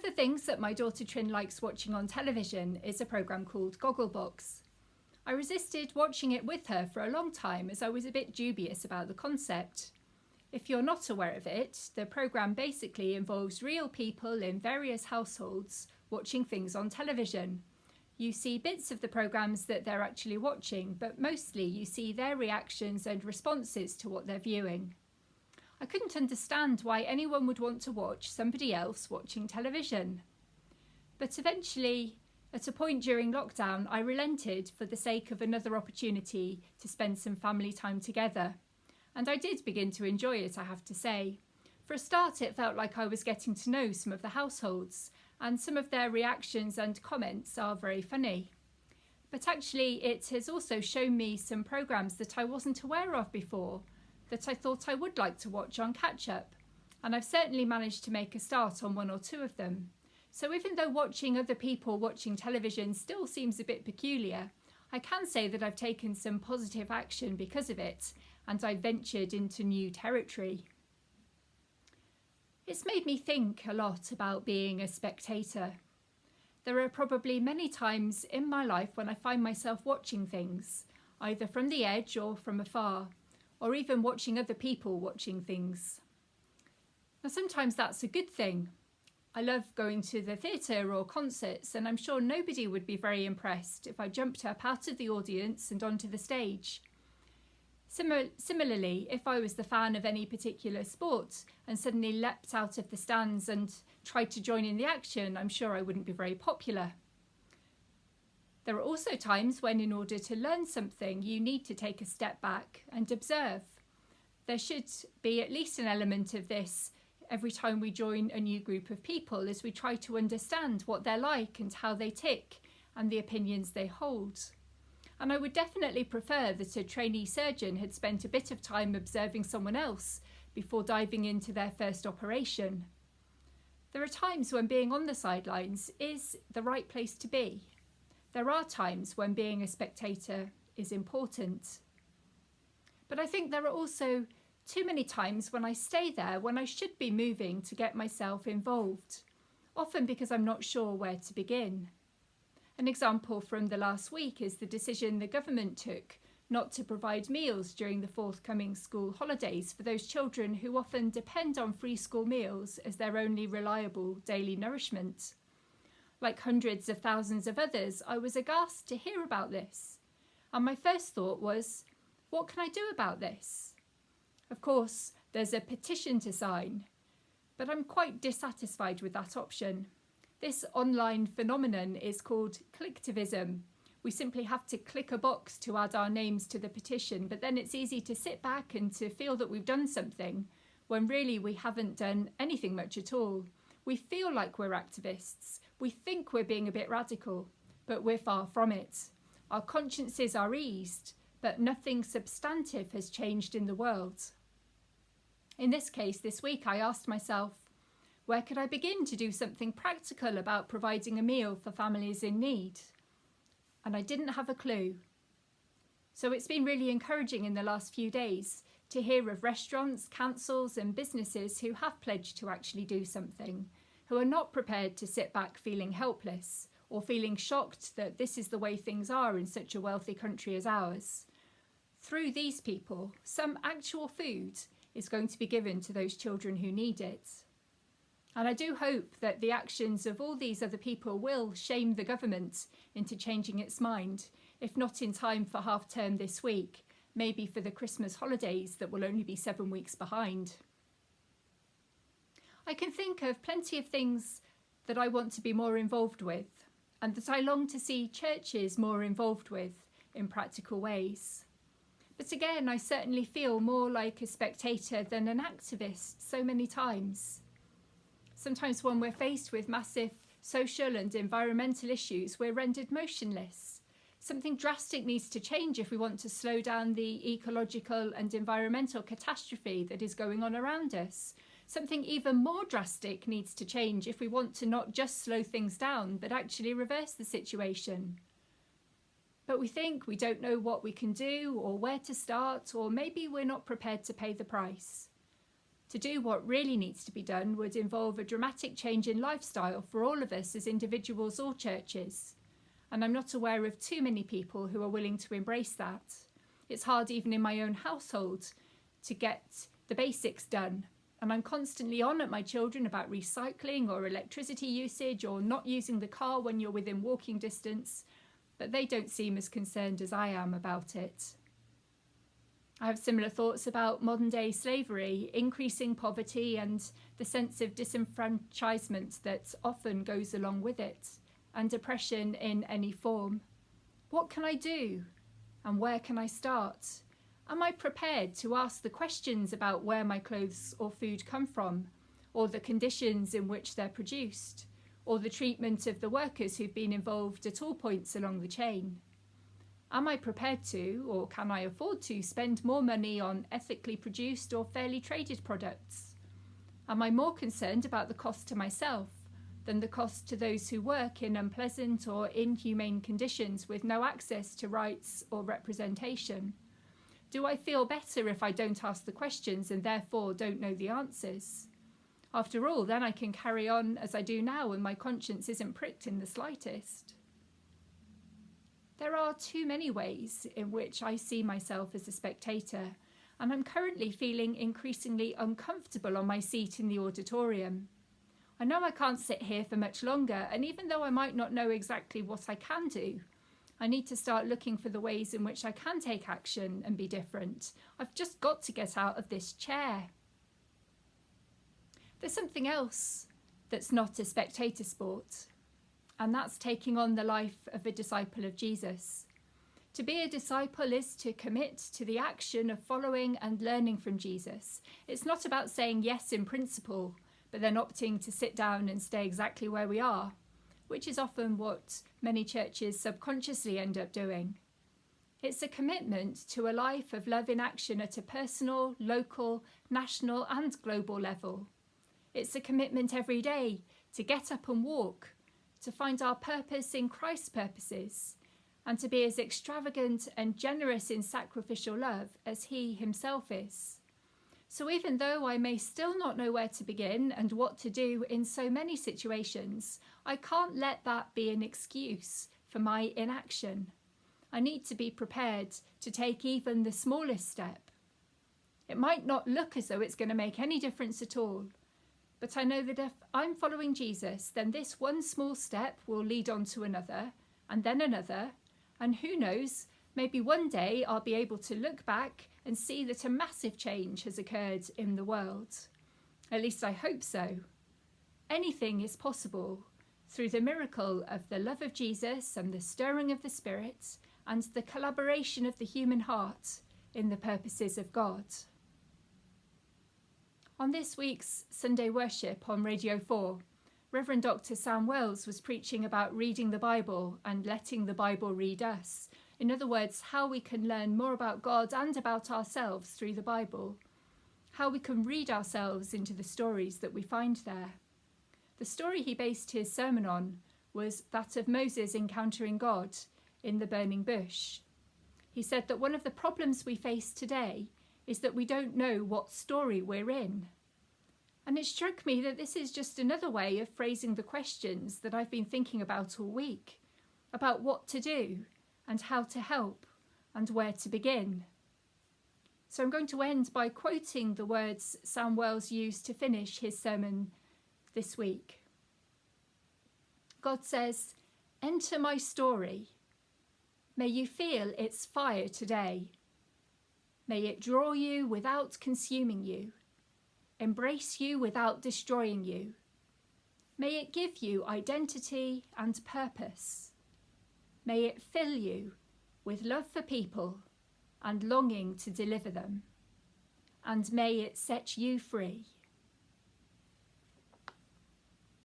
the things that my daughter Trin likes watching on television is a programme called Gogglebox. I resisted watching it with her for a long time as I was a bit dubious about the concept. If you're not aware of it, the programme basically involves real people in various households watching things on television. You see bits of the programmes that they're actually watching, but mostly you see their reactions and responses to what they're viewing. I couldn't understand why anyone would want to watch somebody else watching television. But eventually, at a point during lockdown, I relented for the sake of another opportunity to spend some family time together. And I did begin to enjoy it, I have to say. For a start, it felt like I was getting to know some of the households, and some of their reactions and comments are very funny. But actually, it has also shown me some programmes that I wasn't aware of before, that I thought I would like to watch on catch-up, and I've certainly managed to make a start on one or two of them. So even though watching other people watching television still seems a bit peculiar, I can say that I've taken some positive action because of it, and I ventured into new territory. It's made me think a lot about being a spectator. There are probably many times in my life when I find myself watching things, either from the edge or from afar, or even watching other people watching things. Now, sometimes that's a good thing. I love going to the theatre or concerts, and I'm sure nobody would be very impressed if I jumped up out of the audience and onto the stage. Similarly, if I was the fan of any particular sport and suddenly leapt out of the stands and tried to join in the action, I'm sure I wouldn't be very popular. There are also times when, in order to learn something, you need to take a step back and observe. There should be at least an element of this every time we join a new group of people, as we try to understand what they're like and how they tick and the opinions they hold. And I would definitely prefer that a trainee surgeon had spent a bit of time observing someone else before diving into their first operation. There are times when being on the sidelines is the right place to be. There are times when being a spectator is important. But I think there are also too many times when I stay there when I should be moving to get myself involved, often because I'm not sure where to begin. An example from the last week is the decision the government took not to provide meals during the forthcoming school holidays for those children who often depend on free school meals as their only reliable daily nourishment. Like hundreds of thousands of others, I was aghast to hear about this. And my first thought was, what can I do about this? Of course, there's a petition to sign, but I'm quite dissatisfied with that option. This online phenomenon is called clicktivism. We simply have to click a box to add our names to the petition, but then it's easy to sit back and to feel that we've done something, when really we haven't done anything much at all. We feel like we're activists. We think we're being a bit radical, but we're far from it. Our consciences are eased, but nothing substantive has changed in the world. In this case, this week, I asked myself, where could I begin to do something practical about providing a meal for families in need? And I didn't have a clue. So it's been really encouraging in the last few days to hear of restaurants, councils and businesses who have pledged to actually do something, who are not prepared to sit back feeling helpless or feeling shocked that this is the way things are in such a wealthy country as ours. Through these people, some actual food is going to be given to those children who need it. And I do hope that the actions of all these other people will shame the government into changing its mind, if not in time for half-term this week, maybe for the Christmas holidays that will only be 7 weeks behind. I can think of plenty of things that I want to be more involved with, and that I long to see churches more involved with in practical ways. But again, I certainly feel more like a spectator than an activist so many times. Sometimes when we're faced with massive social and environmental issues, we're rendered motionless. Something drastic needs to change if we want to slow down the ecological and environmental catastrophe that is going on around us. Something even more drastic needs to change if we want to not just slow things down, but actually reverse the situation. But we think we don't know what we can do or where to start, or maybe we're not prepared to pay the price. To do what really needs to be done would involve a dramatic change in lifestyle for all of us as individuals or churches. And I'm not aware of too many people who are willing to embrace that. It's hard even in my own household to get the basics done. And I'm constantly on at my children about recycling or electricity usage or not using the car when you're within walking distance, but they don't seem as concerned as I am about it. I have similar thoughts about modern day slavery, increasing poverty and the sense of disenfranchisement that often goes along with it, and oppression in any form. What can I do? And where can I start? Am I prepared to ask the questions about where my clothes or food come from, or the conditions in which they're produced, or the treatment of the workers who've been involved at all points along the chain? Am I prepared to, or can I afford to, spend more money on ethically produced or fairly traded products? Am I more concerned about the cost to myself than the cost to those who work in unpleasant or inhumane conditions with no access to rights or representation? Do I feel better if I don't ask the questions and therefore don't know the answers? After all, then I can carry on as I do now and my conscience isn't pricked in the slightest. There are too many ways in which I see myself as a spectator, and I'm currently feeling increasingly uncomfortable on my seat in the auditorium. I know I can't sit here for much longer, and even though I might not know exactly what I can do, I need to start looking for the ways in which I can take action and be different. I've just got to get out of this chair. There's something else that's not a spectator sport, and that's taking on the life of a disciple of Jesus. To be a disciple is to commit to the action of following and learning from Jesus. It's not about saying yes in principle, but then opting to sit down and stay exactly where we are, which is often what many churches subconsciously end up doing. It's a commitment to a life of love in action at a personal, local, national and global level. It's a commitment every day to get up and walk, to find our purpose in Christ's purposes, and to be as extravagant and generous in sacrificial love as he himself is. So even though I may still not know where to begin and what to do in so many situations, I can't let that be an excuse for my inaction. I need to be prepared to take even the smallest step. It might not look as though it's going to make any difference at all, but I know that if I'm following Jesus, then this one small step will lead on to another, and then another, and who knows, maybe one day I'll be able to look back and see that a massive change has occurred in the world. At least I hope so. Anything is possible through the miracle of the love of Jesus and the stirring of the Spirit and the collaboration of the human heart in the purposes of God. On this week's Sunday worship on Radio 4, Reverend Dr. Sam Wells was preaching about reading the Bible and letting the Bible read us. In other words, how we can learn more about God and about ourselves through the Bible. How we can read ourselves into the stories that we find there. The story he based his sermon on was that of Moses encountering God in the burning bush. He said that one of the problems we face today is that we don't know what story we're in. And it struck me that this is just another way of phrasing the questions that I've been thinking about all week, about what to do and how to help and where to begin. So I'm going to end by quoting the words Sam Wells used to finish his sermon this week. God says, "Enter my story. May you feel its fire today. May it draw you without consuming you, embrace you without destroying you. May it give you identity and purpose. May it fill you with love for people and longing to deliver them. And may it set you free."